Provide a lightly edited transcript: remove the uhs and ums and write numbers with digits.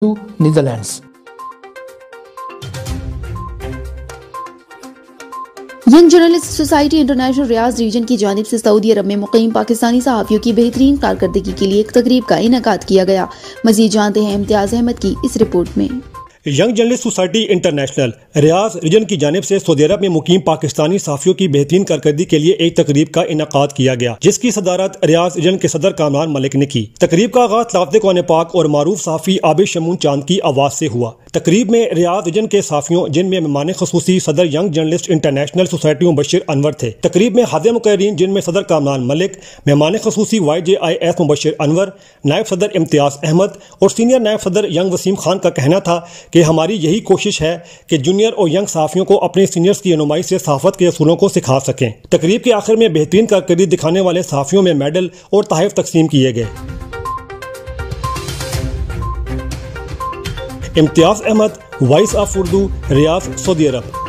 Netherlands. Young journalist society international Riyadh region की जानिब से सऊदी अरब में मुकीम पाकिस्तानी सहाफ़ियों की बेहतरीन कारकर्दगी के लिए एक तकरीब का इनेकाद किया गया। मज़ीद जानते हैं इम्तियाज़ अहमद की इस रिपोर्ट में। Young journalist society international Riyadh region की जानिब से सऊदी अरब में मुकीम पाकिस्तानी सहाफ़ियों की बेहतरीन कारकर्दगी के लिए एक तकरीब का इनेकाद किया गया, जिसकी सदारत रियाज रीजन के सदर कामरान मलिक ने की। तकरीब का आगाज लाफ्ज़ कौन पाक और मारूफ सहाफ़ी आबिद शमून चांद की आवाज़ से हुआ। तकरीब में रियाज रीजन के सहाफ़ियों, जिनमें मेहमान ख़ुसूसी सदर young journalist international society Mubashir Anwar थे। तकरीब में हाज़िर मुक़र्रीन, जिनमें सदर कामरान मलिक, मेहमान ख़ुसूसी YJIS मुबशिर अनवर, नायब सदर इम्तियाज़ अहमद और सीनियर नायब सदर यंग वसीम खान का कहना था कि हमारी यही कोशिश है कि जूनियर और यंग सहाफ़ियों को अपने सीनियर्स की रहनुमाई से सहाफ़त के असूलों को सिखा सकें। तकरीब के आखिर में बेहतरीन कारकर्दगी दिखाने वाले सहाफ़ियों में मेडल और तोहफ़े तकसीम किए गए। Imtiaz Ahmed, voice of Urdu, Riyadh, Saudi Arab.